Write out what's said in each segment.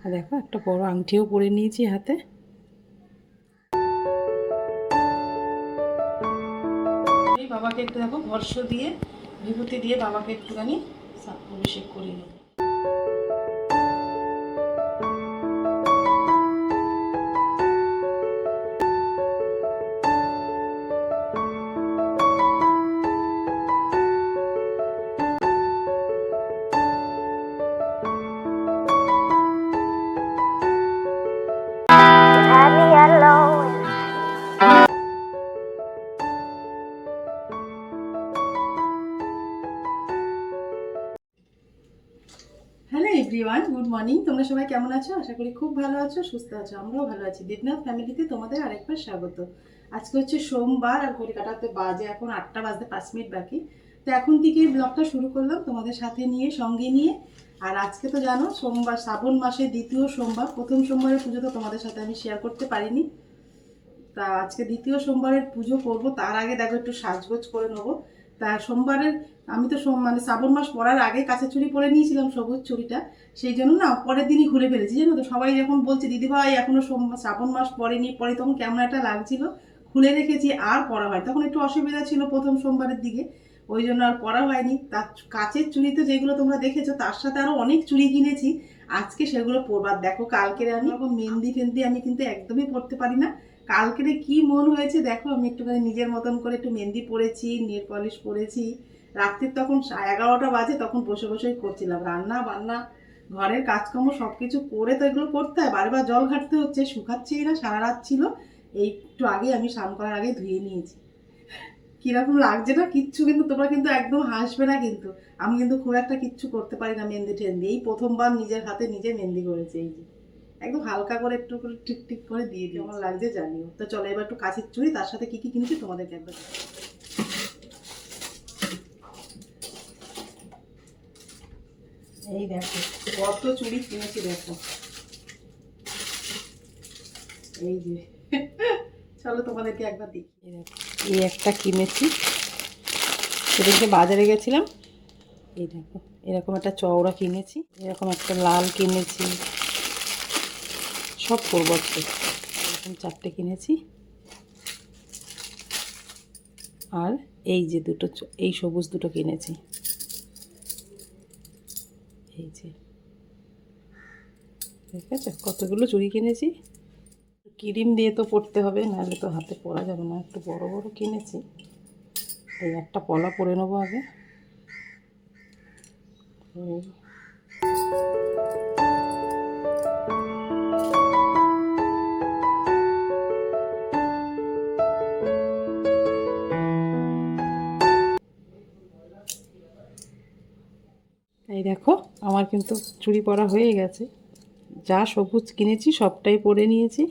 আর দেখো একটা বড় আংটিও পরে নিয়েছি হাতে। এই বাবাকে একটু দেখো ভর্ষ দিয়ে বিভূতি দিয়ে বাবাকে একটুখানি অভিষেক করিয়ে নেব। Hello everyone, good morning. তোমরা সবাই কেমন আছো? আশা করি খুব ভালো আছো, সুস্থ আছো। আমরাও ভালো আছি। দেবনাথ ফ্যামিলিতে তোমাদের আরেকবার স্বাগত। আজকে হচ্ছে সোমবার আর ঘড়ি কাটাতে বাজে এখন 8টা বাজতে 5 মিনিট বাকি। তো এখন থেকেই ব্লগটা শুরু করলাম তোমাদের সাথে নিয়ে, সঙ্গে নিয়ে। আর আজকে তো জানো সোমবার, শ্রাবণ মাসের দ্বিতীয় সোমবার। প্রথম সোমবারের পুজো তো তোমাদের সাথে আমি শেয়ার করতে পারিনি। তা আজকে দ্বিতীয় সোমবারের পুজো করব, তার আগে দেখো একটু সাজগোজ করে নেবো। তা সোমবারের আমি তো মানে শ্রাবণ মাস পড়ার আগে কাঁচের চুড়ি পরে নিয়েছিলাম, সবুজ চুড়িটা। সেই জন্য না পরের দিনই খুলে ফেলেছি, জানো তো। সবাই যখন বলছে দিদিভাই এখনো শ্রাবণ মাস পরেনি, পরে তখন কেমন একটা লাগছিল, খুলে রেখেছি আর পরা হয়। তখন একটু অসুবিধা ছিল প্রথম সোমবারের দিকে, ওই জন্য আর পরা হয়নি। তার কাঁচের চুড়ি তো যেগুলো তোমরা দেখেছো, তার সাথে আরো অনেক চুড়ি কিনেছি। আজকে সেগুলো পরবার। দেখো কালকের আমি মেহেন্দি ফেন্দি আমি কিন্তু একদমই পরতে পারি না। কালকেরে কি মন হয়েছে দেখো, আমি একটুখানি নিজের মতন করে একটু মেহেন্দি পরেছি, নেল পলিশ পরেছি। রাত্রির তখন 11টা বাজে, তখন বসে বসেই করছিলাম রান্না বান্না, ঘরের কাজকর্ম সব কিছু করে তো এগুলো করতে হয়, বারবার জল ঘাটতে হচ্ছে, শুকাচ্ছেই না, সারা রাত ছিল। এই একটু আগে আমি স্নান করার আগে ধুয়ে নিয়েছি। কিরকম লাগছে না কিচ্ছু, কিন্তু তোমরা কিন্তু একদম হাসবে না কিন্তু। আমি কিন্তু খুব একটা কিচ্ছু করতে পারি না মেহেন্দি টেহেন্দি। এই প্রথমবার নিজের হাতে নিজে মেহেন্দি করেছি। এই যে একদম হালকা করে একটু করে ঠিক ঠিক করে দিয়ে দিই, কেমন লাগছে জানিও। তো চলো এবার একটু কাছের চুড়ি, তার সাথে কি কি কিনেছি তোমাদেরকে একবার। এই দেখো কত চুড়ি কিনেছি দেখো, এই যে চলো তোমাদেরকে একবার দেখি। এই একটা কিনেছি, সেদিনকে বাজারে গেছিলাম। এই দেখো এরকম একটা চওড়া কিনেছি, এরকম একটা লাল কিনেছি, সব করবো আজকে। এরকম 4টে কিনেছি। আর এই যে দুটো, এই সবুজ দুটো কিনেছি। এই যে ঠিক আছে, কতগুলো চুড়ি কিনেছি। ক্রিম দিয়ে তো পরতে হবে, নাহলে তো হাতে পরা যাবে না। একটু বড় বড় কিনেছি। এই একটা পলা পরে নেবো আগে। এই দেখো আমার কিন্তু চুড়ি পরা হয়ে গেছে। যা সবুজ কিনেছি সবটাই পরে নিয়েছি।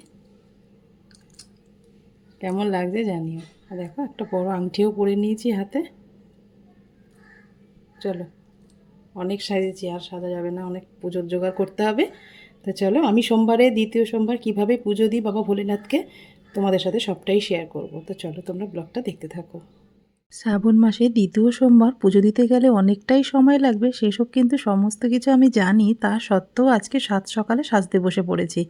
কেমন লাগছে জানিও। আর দেখো একটা বড় আংটিও পরে নিয়েছি হাতে। চলো, অনেক সাজেছি, আর সাজা যাবে না, অনেক পুজোর জোগাড় করতে হবে। তো চলো, আমি সোমবারে দ্বিতীয় সোমবার কিভাবে পুজো দিই বাবা ভোলেনাথকে তোমাদের সাথে সবটাই শেয়ার করব। তো চলো তোমরা ব্লগটা দেখতে থাকো। শ্রাবণ মাসে দ্বিতীয় সোমবার পুজো দিতে গেলে অনেকটাই সময় লাগবে, সেসব কিন্তু সমস্ত কিছু আমি জানি। তা সত্ত্বেও আজকে সাত সকালে সাজতে বসে পড়েছি।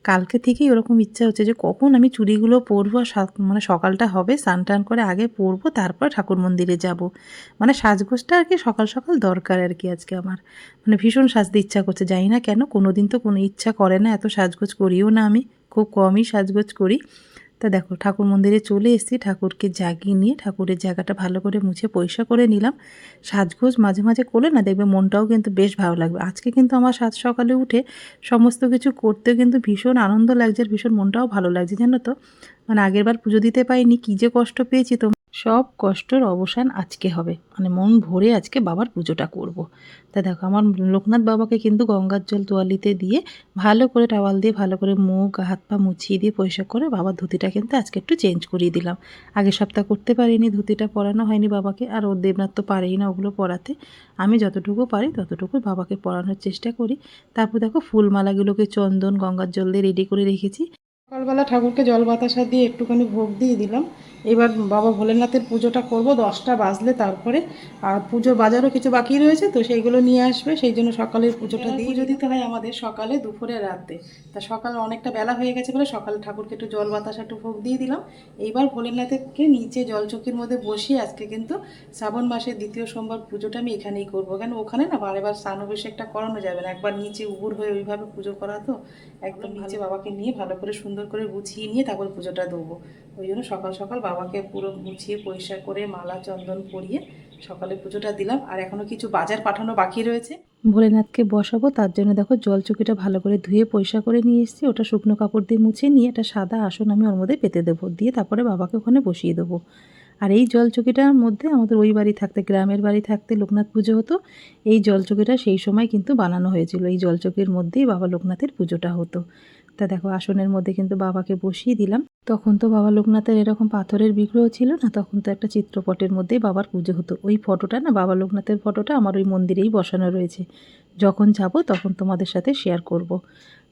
কালকে থেকেই ওরকম ইচ্ছা হচ্ছে যে কখন আমি চুড়িগুলো পরবো, আর মানে সকালটা হবে, স্নান টান করে আগে পরবো, তারপর ঠাকুর মন্দিরে যাব। মানে সাজগোজটা আর কি সকাল সকাল দরকার আর কি আজকে আমার। মানে ভীষণ সাজতে ইচ্ছা করছে, জানি না কেন, কোনো দিন তো কোনো ইচ্ছা করে না, এত সাজগোজ করিও না আমি, খুব কমই সাজগোজ করি। তা দেখো ঠাকুর মন্দিরে চলে এসেছি, ঠাকুরকে জাগিয়ে নিয়ে ঠাকুরের জায়গাটা ভালো করে মুছে পরিষ্কার করে নিলাম। সাজগোজ মাঝে মাঝে করলে না দেখবে মনটাও কিন্তু বেশ ভালো লাগবে। আজকে কিন্তু আমার সাত সকালে উঠে সমস্ত কিছু করতে কিন্তু ভীষণ আনন্দ লাগছে, আর ভীষণ মনটাও ভালো লাগছে, জানো তো। মানে আগেরবার পুজো দিতে পারিনি, কী যে কষ্ট পেয়েছি, তো সব কষ্টের অবসান আজকে হবে। মানে মন ভরে আজকে বাবার পুজোটা করব। তা দেখো আমার লোকনাথ বাবাকে কিন্তু গঙ্গার জল তোয়ালিতে দিয়ে ভালো করে টাওয়াল দিয়ে ভালো করে মুখ হাত পা মুছিয়ে দিয়ে পরিষ্কার করে বাবার ধুতিটা কিন্তু আজকে একটু চেঞ্জ করিয়ে দিলাম। আগের সপ্তাহ করতে পারিনি, ধুতিটা পরানো হয়নি বাবাকে, আর ওর দেবনাথ তো পারেই না ওগুলো পরাতে। আমি যতটুকু পারি ততটুকু বাবাকে পরানোর চেষ্টা করি। তারপর দেখো ফুলমালাগুলোকে চন্দন গঙ্গার জল দিয়ে রেডি করে রেখেছি। সকালবেলা ঠাকুরকে জল বাতাসা দিয়ে একটুখানি ভোগ দিয়ে দিলাম। এবার বাবা ভোলেনাথের পুজোটা করব 10টা বাজলে, তারপরে আর পুজো বাজারও কিছু বাকি রয়েছে, তো সেইগুলো নিয়ে আসবে, সেই জন্য সকালের পুজোটা দিয়ে পুজো দিতে হয় আমাদের সকালে, দুপুরে, রাতে। তা সকালে অনেকটা বেলা হয়ে গেছে বলে সকালে ঠাকুরকে একটু জল বাতাসা একটু ভোগ দিয়ে দিলাম। এইবার ভোলেনাথকে নিচে জলচকির মধ্যে বসিয়ে আজকে কিন্তু শ্রাবণ মাসের দ্বিতীয় সোমবার পুজোটা আমি এখানেই করবো, কেন ওখানে না বারে বার স্নান অভিষেকটা করানো যাবে না, একবার নিচে উবুর হয়ে ওইভাবে পুজো করা, তো একদম নিচে বাবাকে নিয়ে ভালো করে সুন্দর করে গুছিয়ে নিয়ে তারপর পুজোটা দেবো। ওই জন্য সকাল সকাল বাবাকে পুরো গুছিয়ে পরিষ্কার করে মালা চন্দন পরিয়ে সকালে পুজোটা দিলাম। আর এখনও কিছু বাজার পাঠানো বাকি রয়েছে, ভোলেনাথকে বসাবো, তার জন্য দেখো জলচকিটা ভালো করে ধুয়ে পরিষ্কার করে নিয়ে এসেছি। ওটা শুকনো কাপড় দিয়ে মুছে নিয়ে একটা সাদা আসন আমি ওর মধ্যে পেতে দেবো, দিয়ে তারপরে বাবাকে ওখানে বসিয়ে দেবো। আর এই জলচকিটার মধ্যে আমাদের ওই বাড়ি থাকতে, গ্রামের বাড়ি থাকতে লোকনাথ পুজো হতো, এই জলচকিটা সেই সময় কিন্তু বানানো হয়েছিল। এই জলচকির মধ্যেই বাবা লোকনাথের পুজোটা হতো। তা দেখো আসনের মধ্যে কিন্তু বাবাকে বসিয়ে দিলাম। তখন তো বাবা লোকনাথের এরকম পাথরের বিগ্রহ ছিল না, তখন তো একটা চিত্রপটের মধ্যেই বাবার পুজো হতো। ওই ফটোটা না, বাবা লোকনাথের ফটোটা আমার ওই মন্দিরেই বসানো রয়েছে, যখন যাব তখন তোমাদের সাথে শেয়ার করব।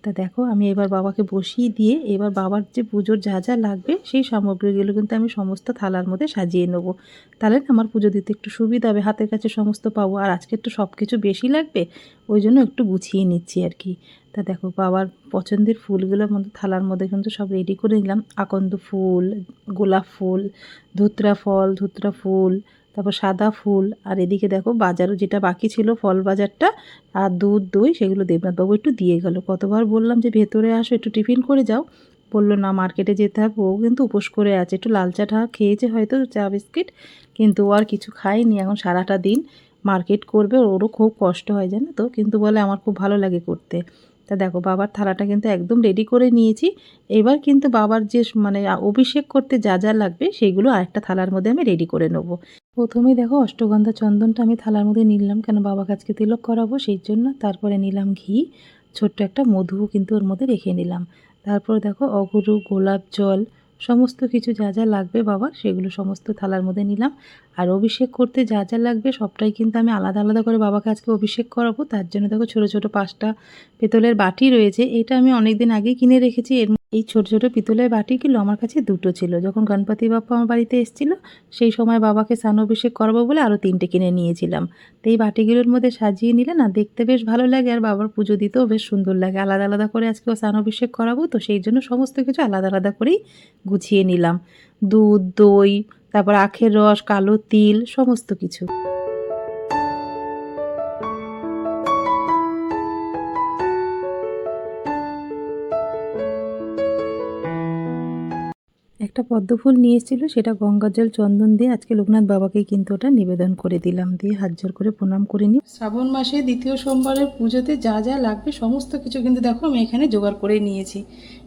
তা দেখো আমি এবার বাবাকে বসিয়ে দিয়ে এবার বাবার যে পুজোর যা যা লাগবে সেই সামগ্রীগুলো কিন্তু আমি সমস্ত থালার মধ্যে সাজিয়ে নেবো, তাহলে না আমার পুজো দিতে একটু সুবিধা হবে, হাতের কাছে সমস্ত পাবো। আর আজকে একটু সব কিছু বেশি লাগবে, ওই জন্য একটু গুছিয়ে নিচ্ছি আর কি। তা দেখো বাবার পছন্দের ফুলগুলোর মধ্যে থালার মধ্যে কিন্তু সব রেডি করে নিলাম। আকন্দ ফুল, গোলাপ ফুল, ধুতরা ফল, ধুতরা ফুল, তারপর সাদা ফুল। আর এদিকে দেখো বাজারও যেটা বাকি ছিল ফল বাজারটা আর দুধ দই, সেগুলো দেবনাথবাবু একটু দিয়ে গেল। কতবার বললাম যে ভেতরে আসো একটু টিফিন করে যাও, বললো না মার্কেটে যেতে হবে, ও কিন্তু উপোস করে আছে, একটু লাল চা টা খেয়েছে হয়তো, চা বিস্কিট, কিন্তু ও আর কিছু খায়নি। এখন সারাটা দিন মার্কেট করবে, ওরও খুব কষ্ট হয় জানো তো, কিন্তু বলে আমার খুব ভালো লাগে করতে। তা দেখো বাবার থালাটা কিন্তু একদম রেডি করে নিয়েছি। এবার কিন্তু বাবার যে মানে অভিষেক করতে যা যা লাগবে সেগুলো আরেকটা থালার মধ্যে আমি রেডি করে নেবো। প্রথমেই দেখো অষ্টগন্ধা চন্দনটা আমি থালার মধ্যে নিলাম, কেন বাবাকে আজকে তিলক করাবো সেই জন্য। তারপরে নিলাম ঘি, ছোট্ট একটা মধুও কিন্তু ওর মধ্যে রেখে নিলাম। তারপর দেখো অগুরু, গোলাপ জল, সমস্ত কিছু যা যা লাগবে বাবার সেগুলো সমস্ত থালার মধ্যে নিলাম। আর অভিষেক করতে যা যা লাগবে সবটাই কিন্তু আমি আলাদা আলাদা করে বাবাকে আজকে অভিষেক করাবো। তার জন্য দেখো ছোটো ছোটো 5টা পিতলের বাটি রয়েছে, এটা আমি অনেক দিন আগেই কিনে রেখেছি। এই ছোট ছোট পিতলের বাটিগুলো আমার কাছে 2টো ছিল, যখন গণপতি বাপ্পা আমার বাড়িতে এসেছিল সেই সময় বাবাকে স্নান অভিষেক করাবো বলে আরও 3টে কিনে নিয়েছিলাম। তো এই বাটিগুলোর মধ্যে সাজিয়ে নিলে না দেখতে বেশ ভালো লাগে, আর বাবার পুজো দিতেও বেশ সুন্দর লাগে। আলাদা আলাদা করে আজকে স্নান অভিষেক করাবো, তো সেই জন্য সমস্ত কিছু আলাদা আলাদা করেই গুছিয়ে নিলাম। দুধ, দই, তারপর আখের রস, কালো তিল, সমস্ত কিছু। একটা পদ্ম ফুল নিয়ে এসেছিল, সেটা গঙ্গার জল চন্দন দিয়ে আজকে লোকনাথ বাবাকে কিন্তু ওটা নিবেদন করে দিলাম, দিয়ে হাত জোর করে প্রণাম করে নিই। শ্রাবণ মাসে দ্বিতীয় সোমবারের পুজোতে যা যা লাগবে সমস্ত কিছু কিন্তু দেখো আমি এখানে জোগাড় করে নিয়েছি।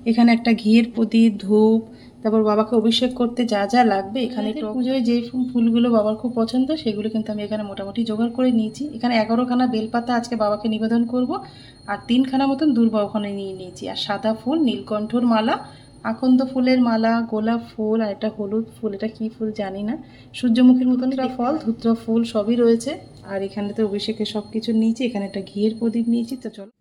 এখানে একটা ঘিয়ের প্রদীপ, ধূপ, তারপর বাবাকে অভিষেক করতে যা যা লাগবে, এখানে পুজোয় যে ফুলগুলো বাবার খুব পছন্দ সেগুলো কিন্তু আমি এখানে মোটামুটি জোগাড় করে নিয়েছি। এখানে 11খানা বেলপাতা আজকে বাবাকে নিবেদন করব, আর 3খানা মতন দুর্বা ওখানে নিয়ে নিয়েছি, আর সাদা ফুল, নীলকণ্ঠর মালা, আকন্দ ফুলের মালা, গোলাপ ফুল, আর একটা হলুদ ফুল, এটা কি ফুল জানি না, সূর্যমুখীর মতন একটা ফল, ধুত্রা ফুল, সবই রয়েছে। আর এখানেতে অভিষেকের সব কিছু নিয়েছি, এখানে একটা ঘিয়ের প্রদীপ নিয়েছি। তো চলো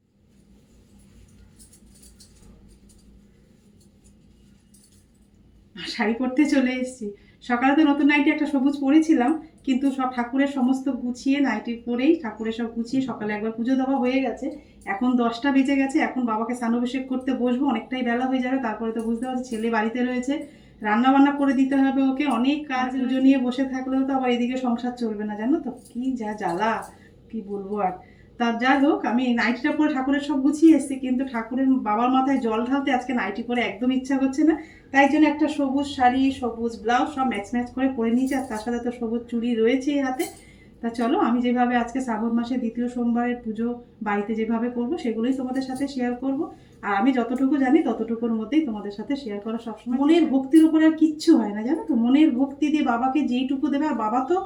শাড়ি পরতে চলে এসেছি। সকালে তো নতুন নাইটি একটা সবুজ পরেছিলাম, কিন্তু সব ঠাকুরের সমস্ত গুছিয়ে নাইটি পরেই ঠাকুরের সব গুছিয়ে সকালে একবার পুজো দেওয়া হয়ে গেছে। এখন 10টা বেজে গেছে, এখন বাবাকে স্নানাভিষেক করতে বসবো, অনেকটাই বেলা হয়ে যাবে। তারপরে তো বুঝতে পারছি ছেলে বাড়িতে রয়েছে, রান্না বান্না করে দিতে হবে ওকে, অনেক কাজ। পুজো নিয়ে বসে থাকলেও তো আবার এদিকে সংসার চলবে না, জানো তো কি যা জ্বালা, কি বলবো আর। তা যাই হোক, আমি নাইটিটা পরে ঠাকুরের সব গুছিয়ে এসেছি, কিন্তু ঠাকুরের বাবার মাথায় জল ঢালতে আজকে নাইটি পরে একদম ইচ্ছা করছে না। তাই জন্য একটা সবুজ শাড়ি, সবুজ ব্লাউজ সব ম্যাচ ম্যাচ করে পরে নিয়েছি, আর তার সাথে তো সবুজ চুড়ি রয়েছে হাতে। তা চলো আমি যেভাবে আজকে শ্রাবণ মাসের দ্বিতীয় সোমবারের পুজো বাড়িতে যেভাবে করব সেগুলোই তোমাদের সাথে শেয়ার করব। আর আমি যতটুকু জানি ততটুকুর মধ্যেই তোমাদের সাথে শেয়ার করা সবসময়। মনের ভক্তির উপরে আর কিচ্ছু হয় না, জানো তো, মনের ভক্তি দিয়ে বাবাকে যেইটুকু দেবে, আর বাবা তো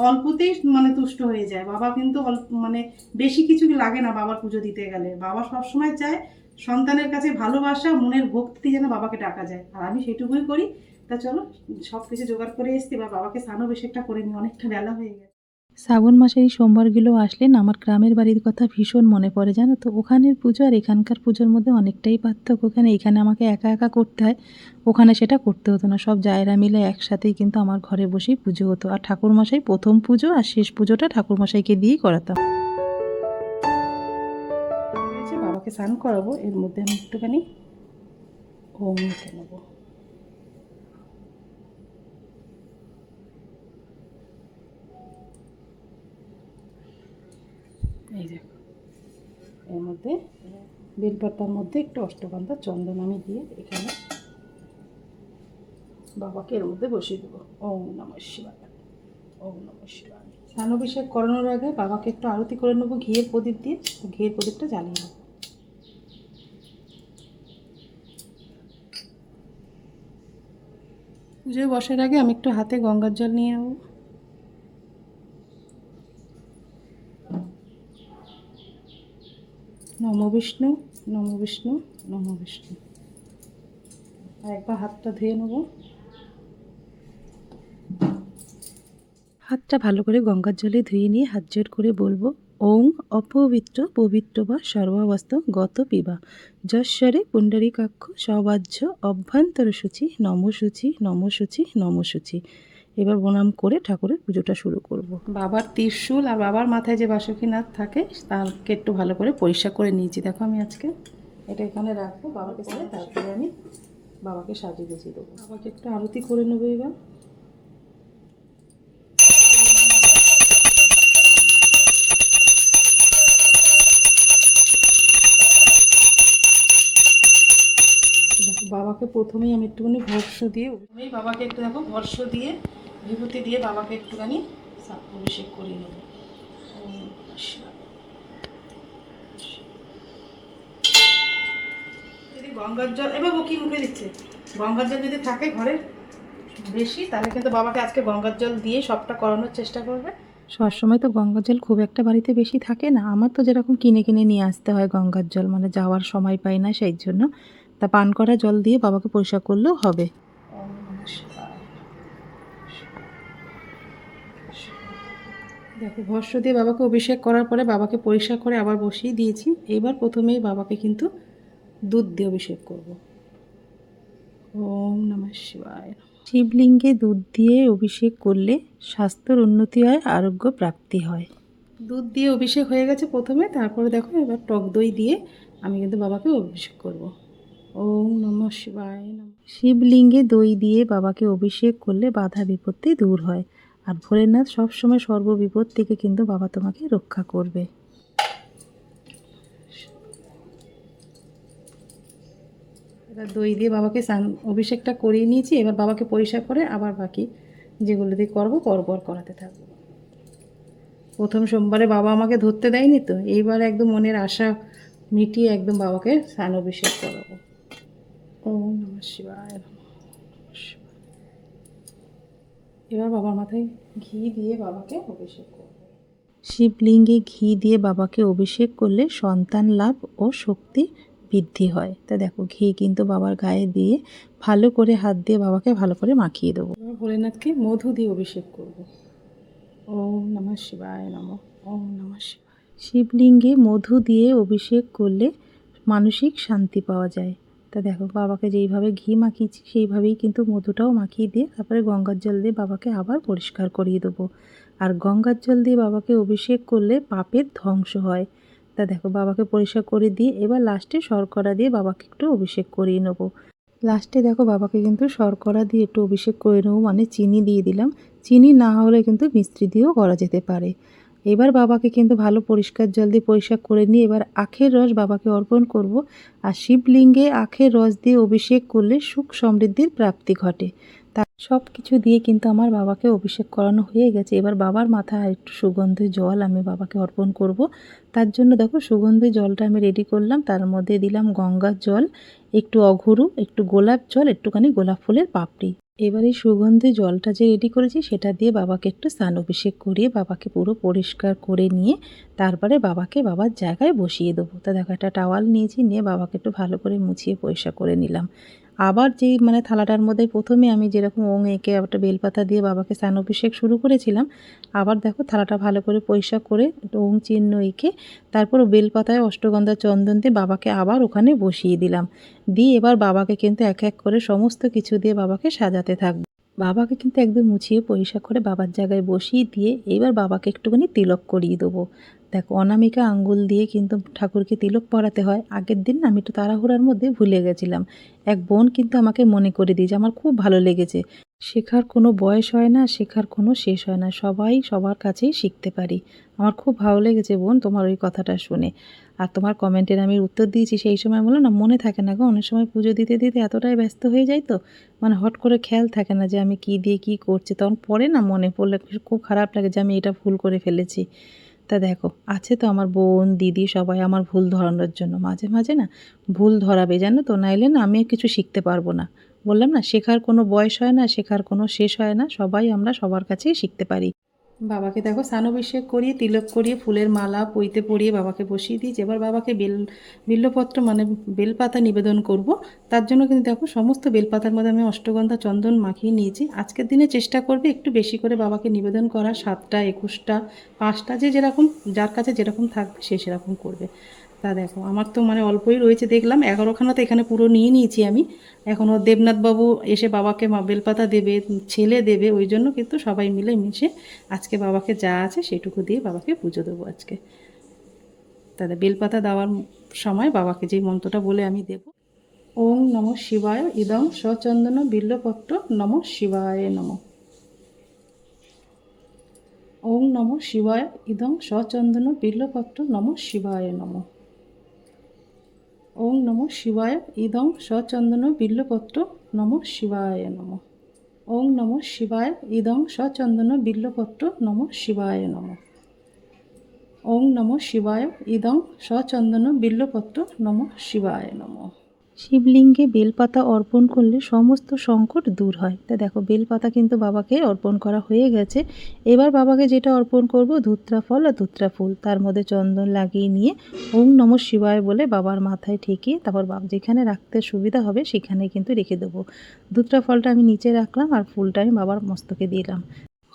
অল্পতেই মানে তুষ্ট হয়ে যায়। বাবা কিন্তু মানে বেশি কিছু লাগে না বাবার পুজো দিতে গেলে। বাবা সবসময় চায় সন্তানের কাছে ভালোবাসা, মনের ভক্তি যেন বাবাকে ডাকা যায়, আর আমি সেটুকুই করি। তা চলো সব কিছু জোগাড় করে এসছি, বা বাবাকে স্নানাভিষেকটা করে নিই, অনেকটা বেলা হয়ে গেছে। শ্রাবণ মাসের এই সোমবারগুলো আসলে না আমার গ্রামের বাড়ির কথা ভীষণ মনে পড়ে, জানো তো। ওখানের পুজো আর এখানকার পুজোর মধ্যে অনেকটাই পার্থক্য। এখানে আমাকে একা একা করতে হয়, ওখানে সেটা করতে হতো না। সব জায়েরা মিলে একসাথেই কিন্তু আমার ঘরে বসেই পুজো হতো। আর ঠাকুরমশাই প্রথম পুজো আর শেষ পুজোটা ঠাকুরমশাইকে দিয়েই করাতাম। বাবাকে স্নান করাবো, এর মধ্যে আমি একটুখানি ওম লিখে নেবো। এই দেখো, এর মধ্যে বেলপাতার মধ্যে একটু অষ্টগন্ধা চন্দন আমি দিয়ে এখানে বাবাকে এর মধ্যে বসিয়ে দেবো। ওম নমঃ শিবায়, ওম নমঃ শিবায়। স্নানাভিষেক করানোর আগে বাবাকে একটু আরতি করে নেবো ঘিয়ের প্রদীপ দিয়ে। ঘিয়ের প্রদীপটা জ্বালিয়ে নেবো। পুজোয় বসার আগে আমি একটু হাতে গঙ্গার জল নিয়ে নেবো। নম বিষ্ণু, নম বিষ্ণু, নম বিষ্ণু। আর একবার হাতটা ধুয়ে নেবো। হাতটা ভালো করে গঙ্গার জলে ধুয়ে নিয়ে হাত জোড় করে বলবো, ওং অপবিত্র পবিত্র বা সর্বাবস্থ গত পিবা যশ্বরে পুণ্ডরীকাক্ষ সবাহ্য অভ্যন্তর সূচি নমসূচি নমসূচি নমসূচি। এবার প্রণাম করে ঠাকুরের পুজোটা শুরু করব। বাবার ত্রিশূল আর বাবার মাথায় যে বাসুকীনাথ থাকে তাকে একটু ভালো করে পরিষ্কার করে নিয়েছি। দেখো আমি আজকে এটা এখানে রাখবো বাবাকে করে, তারপরে আমি বাবাকে সাজিয়ে গুছিয়ে দেবো। বাবাকে একটু আরতি করে নেবো এবার। দেখো বাবাকে প্রথমেই আমি একটুখানি ভর্ষ দিয়ে, বাবাকে একটু দেখো ভর্ষ দিয়ে বিভূতি দিয়ে বাবাকে একটুখানি অভিষেক করিয়ে নেবো। যদি গঙ্গার জল, এবার ও কি মুখে দিচ্ছে, গঙ্গার জল যদি থাকে ঘরে বেশি, তাহলে কিন্তু বাবাকে আজকে গঙ্গার জল দিয়ে সবটা করানোর চেষ্টা করবে। সবসময় তো গঙ্গার জল খুব একটা বাড়িতে বেশি থাকে না। আমার তো যেরকম কিনে কিনে নিয়ে আসতে হয় গঙ্গার জল, মানে যাওয়ার সময় পাই না সেই জন্য। তা পান করা জল দিয়ে বাবাকে পরিষ্কার করলেও হবে। দেখো ভস্য দিয়ে বাবাকে অভিষেক করার পরে বাবাকে পরিষ্কার করে আবার বসিয়ে দিয়েছি। এবার প্রথমেই বাবাকে কিন্তু দুধ দিয়ে অভিষেক করব। ওম নমঃ শিবায়। শিবলিঙ্গে দুধ দিয়ে অভিষেক করলে স্বাস্থ্যের উন্নতি হয়, আরোগ্য প্রাপ্তি হয়। দুধ দিয়ে অভিষেক হয়ে গেছে প্রথমে, তারপরে দেখো এবার টক দই দিয়ে আমি কিন্তু বাবাকে অভিষেক করব। ওম নমঃ শিবায় নমঃ। শিবলিঙ্গে দই দিয়ে বাবাকে অভিষেক করলে বাধা বিপত্তি দূর হয়। আর ভোলেনাথ সবসময় সর্ববিপদ থেকে কিন্তু বাবা তোমাকে রক্ষা করবে। এবার দই দিয়ে বাবাকে স্নান অভিষেকটা করিয়ে নিয়েছি। এবার বাবাকে পরিষ্কার করে আবার বাকি যেগুলো দিয়ে করবো পরপর করাতে থাকবো। প্রথম সোমবারে বাবা আমাকে ধরতে দেয়নি, তো এইবার একদম মনের আশা মিটিয়ে একদম বাবাকে স্নান অভিষেক করাবো। ওম নমঃ শিবায় নমঃ। এবার বাবার মাথায় ঘি দিয়ে বাবাকে অভিষেক করবো। শিবলিঙ্গে ঘি দিয়ে বাবাকে অভিষেক করলে সন্তান লাভ ও শক্তি বৃদ্ধি হয়। তা দেখো ঘি কিন্তু বাবার গায়ে দিয়ে ভালো করে হাত দিয়ে বাবাকে ভালো করে মাখিয়ে দেবো। এবার ভোলেনাথকে মধু দিয়ে অভিষেক করবো। ওম নমঃ শিবায় নমঃ, ওম নমঃ শিবায়। শিবলিঙ্গে মধু দিয়ে অভিষেক করলে মানসিক শান্তি পাওয়া যায়। তা দেখো বাবাকে যেইভাবে ঘি মাখিয়েছি সেইভাবেই কিন্তু মধুটাও মাখিয়ে দিয়ে তারপরে গঙ্গার জল দিয়ে বাবাকে আবার পরিষ্কার করিয়ে দেবো। আর গঙ্গার জল দিয়ে বাবাকে অভিষেক করলে পাপের ধ্বংস হয়। তা দেখো বাবাকে পরিষ্কার করে দিয়ে এবার লাস্টে শর্করা দিয়ে বাবাকে একটু অভিষেক করিয়ে নেবো। লাস্টে দেখো বাবাকে কিন্তু শর্করা দিয়ে একটু অভিষেক করে নেবো, মানে চিনি দিয়ে দিলাম। চিনি না হলে কিন্তু মিস্ত্রি দিয়েও করা যেতে পারে। এবার বাবাকে কিন্তু ভালো পরিষ্কার জল দিয়ে পরিষ্কার করে নিয়ে এবার আখের রস বাবাকে অর্পণ করব। আর শিবলিঙ্গে আখের রস দিয়ে অভিষেক করলে সুখ সমৃদ্ধির প্রাপ্তি ঘটে। তা সব কিছু দিয়ে কিন্তু আমার বাবাকে অভিষেক করানো হয়ে গেছে। এবার বাবার মাথায় আর একটু সুগন্ধি জল আমি বাবাকে অর্পণ করব। তার জন্য দেখো সুগন্ধি জলটা আমি রেডি করলাম, তার মধ্যে দিলাম গঙ্গার জল, একটু অঘুরু, একটু গোলাপ জল, একটুখানি গোলাপ ফুলের পাপড়ি। এবার এই সুগন্ধি জলটা যে রেডি করেছি সেটা দিয়ে বাবাকে একটু স্নান অভিষেক করিয়ে বাবাকে পুরো পরিষ্কার করে নিয়ে তারপরে বাবাকে বাবার জায়গায় বসিয়ে দেবো। তা দেখো একটা টাওয়াল নিয়েছি, নিয়ে বাবাকে একটু ভালো করে মুছিয়ে পরিষ্কার করে নিলাম। আবার যেই মানে থালাটার মধ্যে প্রথমে আমি যেরকম ওং এঁকে একটা বেলপাতা দিয়ে বাবাকে স্নান অভিষেক শুরু করেছিলাম, আবার দেখো থালাটা ভালো করে পরিষ্কার করে ওং চিহ্ন এঁকে তারপর বেলপাতায় অষ্টগন্ধা চন্দন দিয়ে বাবাকে আবার ওখানে বসিয়ে দিলাম। দিয়ে এবার বাবাকে কিন্তু এক এক করে সমস্ত কিছু দিয়ে বাবাকে সাজাতে থাকবো। বাবাকে কিন্তু একদম মুছিয়ে পরিষ্কার করে বাবার জায়গায় বসিয়ে দিয়ে এবার বাবাকে একটুখানি তিলক করিয়ে দেবো। দেখো অনামিকা আঙ্গুল দিয়ে কিন্তু ঠাকুরকে তিলক পরাতে হয়। আগের দিন আমি একটু তাড়াহুড়ার মধ্যে ভুলে গেছিলাম। এক বোন কিন্তু আমাকে মনে করে দিয়েছে, আমার খুব ভালো লেগেছে। শেখার কোনো বয়স হয় না, শেখার কোনো শেষ হয় না, সবাই সবার কাছেই শিখতে পারি। আমার খুব ভালো লেগেছে বোন তোমার ওই কথাটা শুনে। আর তোমার কমেন্টের আমি উত্তর দিয়েছি, সেই সময় বলো না মনে থাকে না গো, অনেক সময় পুজো দিতে দিতে এতটাই ব্যস্ত হয়ে যাই তো মানে হট করে খেয়াল থাকে না যে আমি কী দিয়ে কী করছি, তখন পরে না মনে পড়লে খুব খারাপ লাগে যে আমি এটা ভুল করে ফেলেছি। তা দেখো আছে তো আমার বোন দিদি সবাই আমার ভুল ধরানোর জন্য, মাঝে মাঝে না ভুল ধরাবে জানো তো, নাইলে না আমিও কিছু শিখতে পারবো না। বললাম না শেখার কোনো বয়স হয় না, শেখার কোনো শেষ হয় না, সবাই আমরা সবার কাছেই শিখতে পারি। বাবাকে দেখো স্নান অভিষেক করিয়ে তিলক করিয়ে ফুলের মালা পইতে পরিয়ে বাবাকে বসিয়ে দিয়েছি। এবার বাবাকে বিল্বপত্র মানে বেলপাতা নিবেদন করব। তার জন্য কিন্তু দেখো সমস্ত বেলপাতার মধ্যে আমি অষ্টগন্ধা চন্দন মাখিয়ে নিয়েছি। আজকের দিনে চেষ্টা করবে একটু বেশি করে বাবাকে নিবেদন করার, 7টা 21টা 5টা যে যেরকম যার কাছে যেরকম থাকবে সে সেরকম করবে। তা দেখো আমার তো মানে অল্পই রয়েছে, দেখলাম 11খানা তো এখানে পুরো নিয়ে নিয়েছি আমি। এখনও দেবনাথবাবু এসে বাবাকে বেলপাতা দেবে, ছেলে দেবে, ওই জন্য কিন্তু সবাই মিলে মিশে আজকে বাবাকে যা আছে সেটুকু দিয়ে বাবাকে পুজো দেবো আজকে। তাদের বেলপাতা দেওয়ার সময় বাবাকে যেই মন্ত্রটা বলে আমি দেব, ওং নমঃ শিবায় ইদং সচন্দন বিল্বপত্র নমঃ শিবায় নমঃ। ওং নমঃ শিবায় ইদং সচন্দন বিল্বপত্র নমঃ শিবায় নমঃ। ওং নমঃ শিবায় ইদং সচন্দন বিল্বপত্র নমঃ শিবায় নমঃ। ওং নমঃ শিবায় ইদং সচন্দন বিল্বপত্র নমঃ শিবায় নমঃ। ওং নমঃ শিবায় ইদং সচন্দন বিল্বপত্র নমঃ শিবায় নমঃ। শিবলিঙ্গে বেলপাতা অর্পণ করলে সমস্ত সংকট দূর হয়। তা দেখো বেলপাতা কিন্তু বাবাকে অর্পণ করা হয়ে গেছে। এবার বাবাকে যেটা অর্পণ করব ধূত্রা ফল আর ধূত্রা ফুল, তার মধ্যে চন্দন লাগিয়ে নিয়ে ওং নমঃ শিবায় বলে বাবার মাথায় ঠেকিয়ে তারপর যেখানে রাখতে সুবিধা হবে সেখানে কিন্তু রেখে দেবো। ধূত্রা ফলটা আমি নিচে রাখলাম আর ফুলটা আমি বাবার মস্তকে দিলাম।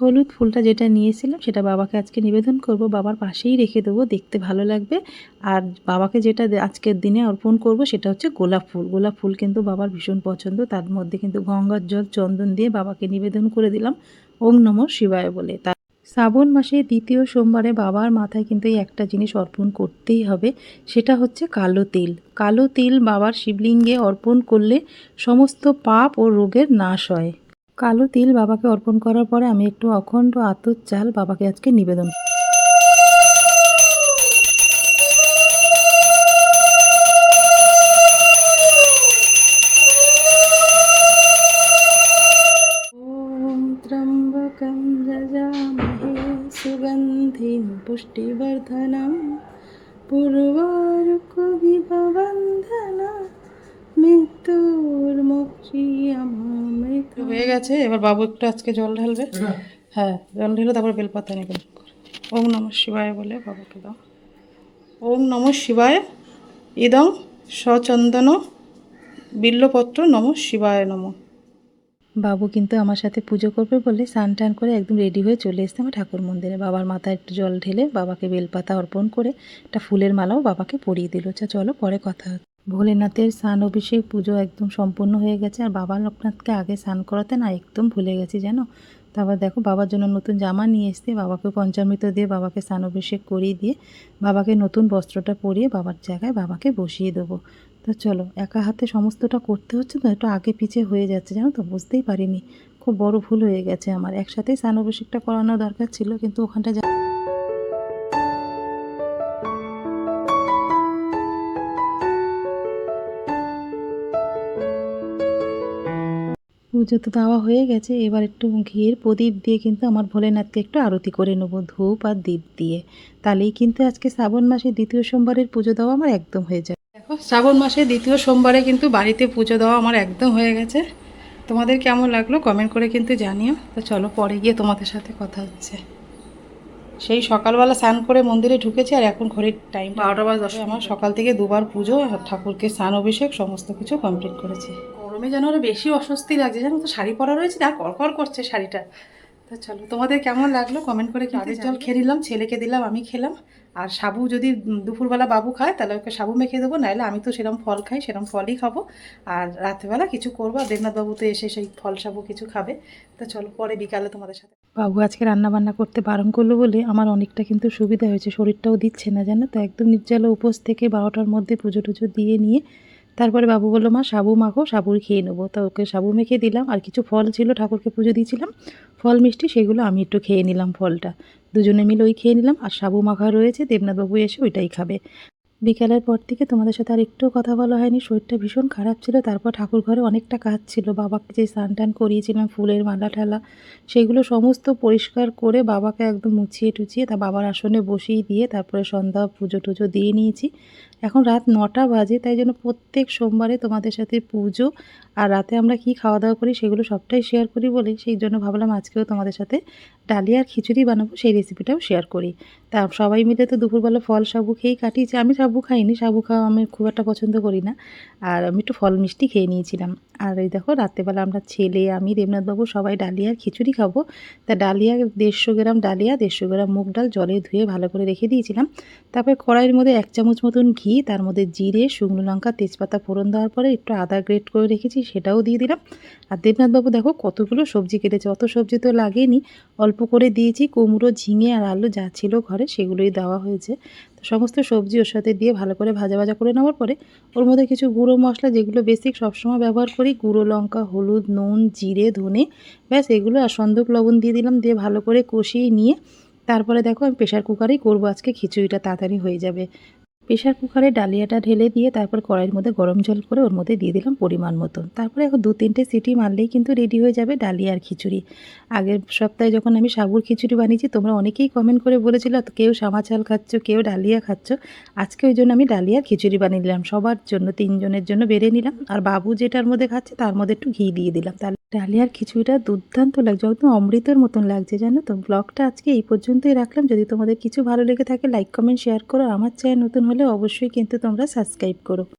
হলুদ ফুলটা যেটা নিয়েছিলাম সেটা বাবাকে আজকে নিবেদন করব, বাবার পাশেই রেখে দেবো, দেখতে ভালো লাগবে। আর বাবাকে যেটা আজকের দিনে অর্পণ করব সেটা হচ্ছে গোলাপ ফুল। গোলাপ ফুল কিন্তু বাবার ভীষণ পছন্দ, তার মধ্যে কিন্তু গঙ্গার জল চন্দন দিয়ে বাবাকে নিবেদন করে দিলাম ওং নমঃ শিবায় বলে। তার শ্রাবণ মাসে 2য় সোমবারে বাবার মাথায় কিন্তু এই একটা জিনিস অর্পণ করতেই হবে, সেটা হচ্ছে কালো তিল। কালো তিল বাবার শিবলিঙ্গে অর্পণ করলে সমস্ত পাপ ও রোগের নাশ হয়। কালো তিল বাবাকে অর্পণ করার পরে আমি একটু অখণ্ড আতর চাল বাবাকে আজকে নিবেদন ওম ত্র্যম্বকং যজামহে সুগন্ধিম পুষ্টিবর্ধনম পূর্বার্কমিব বন্ধনা মৃত্যুর মুক্ষীয়মামৃত। হয়ে গেছে, এবার বাবু একটু আজকে জল ঢালবে। হ্যাঁ জল ঢেলে তারপর বেলপাতা নেবেন। ওং নমঃ শিবায় বলে বাবাকে দাও। ওং নমঃ শিবায় ইদং সচন্দন বিল্বপত্র নমঃ শিবায় নমঃ। বাবু কিন্তু আমার সাথে পুজো করবে বলে স্নান টান করে একদম রেডি হয়ে চলে এসছে আমার ঠাকুর মন্দিরে। বাবার মাথায় একটু জল ঢেলে বাবাকে বেলপাতা অর্পণ করে একটা ফুলের মালাও বাবাকে পরিয়ে দিল। চলো পরে কথা হচ্ছে। ভোলেনাথের স্নান অভিষেক পুজো একদম সম্পূর্ণ হয়ে গেছে। আর বাবা লোকনাথকে আগে স্নান করাতে না একদম ভুলে গেছি জানো। তারপর দেখো বাবার জন্য নতুন জামা নিয়ে এসতে বাবাকে পঞ্চামৃত দিয়ে বাবাকে স্নান অভিষেক করিয়ে দিয়ে বাবাকে নতুন বস্ত্রটা পরিয়ে বাবার জায়গায় বাবাকে বসিয়ে দেবো। তো চলো একা হাতে সমস্তটা করতে হচ্ছে তো, একটু আগে পিছে হয়ে যাচ্ছে জানো তো, বুঝতেই পারিনি, খুব বড় ভুল হয়ে গেছে আমার। একসাথেই স্নান অভিষেকটা করানো দরকার ছিল, কিন্তু ওখানটা পুজো তো দেওয়া হয়ে গেছে। এবার একটু ঘিয়ের প্রদীপ দিয়ে কিন্তু আমার ভোলেনাথকে একটু আরতি করে নেবো ধূপ আর দীপ দিয়ে। তাহলেই কিন্তু আজকে শ্রাবণ মাসে 2য় সোমবারের পুজো দেওয়া আমার একদম হয়ে যাবে। দেখো শ্রাবণ মাসে 2য় সোমবারে কিন্তু বাড়িতে পুজো দেওয়া আমার একদম হয়ে গেছে। তোমাদের কেমন লাগলো কমেন্ট করে কিন্তু জানিও। তো চলো পরে গিয়ে তোমাদের সাথে কথা হচ্ছে। সেই সকালবেলা স্নান করে মন্দিরে ঢুকেছি আর এখন ঘড়ির টাইম 12টা বাজে 10। আমার সকাল থেকে 2বার পুজো আর ঠাকুরকে স্নান অভিষেক সমস্ত কিছু কমপ্লিট করেছি। গরম গরমে যেন আরো বেশি অস্বস্তি লাগছে, জানো তো শাড়ি পরা রয়েছে আর কড়কড় করছে শাড়িটা। তো চলো, তোমাদের কেমন লাগলো কমেন্ট করে। আগের জল খেয়ে নিলাম, ছেলেকে দিলাম, আমি খেলাম। আর সাবু যদি দুপুরবেলা বাবু খায় তাহলে ওকে সাবু মেখে দেবো, নাহলে আমি তো সেরকম ফল খাই, সেরকম ফলই খাবো। আর রাত্রেবেলা কিছু করবো, আর দেবনাথ বাবু তো এসে সেই ফল সাবু কিছু খাবে। তো চলো, পরে বিকালে তোমাদের সাথে। বাবু আজকে রান্না বান্না করতে বারণ করলো বলে আমার অনেকটা কিন্তু সুবিধা হয়েছে, শরীরটাও দিচ্ছে না জানো তো। একদম নির্জলা উপোস থেকে 12টার মধ্যে পুজো টুজো দিয়ে নিয়ে তারপরে বাবু বললো মা সাবু মাখো, সাবুর খেয়ে নেবো। তা ওকে সাবু মেখে দিলাম, আর কিছু ফল ছিল ঠাকুরকে পুজো দিয়েছিলাম, ফল মিষ্টি, সেগুলো আমি একটু খেয়ে নিলাম। ফলটা দুজনে মিলে ওই খেয়ে নিলাম, আর সাবু মাখা রয়েছে, দেবনাথবাবু এসে ওইটাই খাবে। বিকালের পর থেকে তোমাদের সাথে আর একটু কথা বলা হয়নি, শরীরটা ভীষণ খারাপ ছিল। তারপর ঠাকুর ঘরে অনেকটা কাজ ছিল, বাবাকে যে স্নান টান করিয়েছিলাম, ফুলের মালা ঠালা সেগুলো সমস্ত পরিষ্কার করে বাবাকে একদম মুছিয়ে টুচিয়ে তা বাবার আসনে বসিয়ে দিয়ে তারপরে সন্ধ্যা পুজো টুজো দিয়ে নিয়েছি। এখন রাত 9টা বাজে, তাই জন্য প্রত্যেক সোমবারে তোমাদের সাথে পুজো আর রাতে আমরা কি খাওয়া দাওয়া করি সেগুলো সবটাই শেয়ার করি বলে সেই জন্য ভাবলাম আজকেও তোমাদের সাথে ডালিয়া আর খিচুড়ি বানাবো, সেই রেসিপিটাও শেয়ার করি। তা সবাই মিলে তো দুপুরবেলা ফল সাবু খেয়েই কাটিয়েছি। আমি সাবু খাইনি, সাবু খাওয়া আমি খুব একটা পছন্দ করি না, আর আমি একটু ফল মিষ্টি খেয়ে নিয়েছিলাম। আর এই দেখো রাত্রেবেলা আমরা ছেলে, আমি, দেবনাথবাবু সবাই ডালিয়া আর খিচুড়ি খাবো। তা ডালিয়া 150 গ্রাম ডালিয়া, 150 গ্রাম মুগ ডাল জলে ধুয়ে ভালো করে রেখে দিয়েছিলাম। তারপরে কড়াইয়ের মধ্যে 1 চামচ মতন ঘি, তার মধ্যে জিরে, শুকনো লঙ্কা, তেজপাতা ফোড়ন দেওয়ার পরে একটু আদা গ্রেট করে রেখেছি সেটাও দিয়ে দিলাম। আর দেবনাথবাবু দেখো কতগুলো সবজি কেটেছে, অত সবজি তো লাগেনি, অল্প করে দিয়েছি। কুমড়ো, ঝিঙে আর আলু যা ছিল ঘরে সেগুলোই দেওয়া হয়েছে। তো সমস্ত সবজি ওর সাথে দিয়ে ভালো করে ভাজা ভাজা করে নেওয়ার পরে ওর মধ্যে কিছু গুঁড়ো মশলা, যেগুলো বেসিক সবসময় ব্যবহার করি, গুঁড়ো লঙ্কা, হলুদ, নুন, জিরে, ধনে, ব্যাস এগুলো, আর সন্দক লবণ দিয়ে দিলাম, দিয়ে ভালো করে কষিয়ে নিয়ে তারপরে দেখো আমি প্রেশার কুকারেই করবো আজকে খিচুড়িটা, তাড়াতাড়ি হয়ে যাবে। প্রেশার কুকারে ডালিয়াটা ঢেলে দিয়ে তারপর কড়াইয়ের মধ্যে গরম জল করে ওর মধ্যে দিয়ে দিলাম পরিমাণ মতন। তারপরে এখন 2-3টে সিটি মারলেই কিন্তু রেডি হয়ে যাবে ডালিয়া আর খিচুড়ি। আগের সপ্তাহে যখন আমি সাবুর খিচুড়ি বানিয়েছি তোমরা অনেকেই কমেন্ট করে বলেছিল কেউ সামা চাল খাচ্ছ, কেউ ডালিয়া খাচ্ছ। আজকে ওই জন্য আমি ডালিয়া আর খিচুড়ি বানিয়ে নিলাম, সবার জন্য 3 জনের জন্য বেড়ে নিলাম। আর বাবু যেটার মধ্যে খাচ্ছে তার মধ্যে একটু ঘি দিয়ে দিলাম। তাহলে ডালিয়ার খিচুড়িটা দুর্দান্ত লাগছে, একদম অমৃতর মতন লাগছে জানো তো। ব্লগটা আজকে এই পর্যন্তই রাখলাম। যদি তোমাদের কিছু ভালো লেগে থাকে লাইক কমেন্ট শেয়ার করো, আমার চ্যানেল নতুন হলে অবশ্যই কিন্তু তোমরা সাবস্ক্রাইব করো।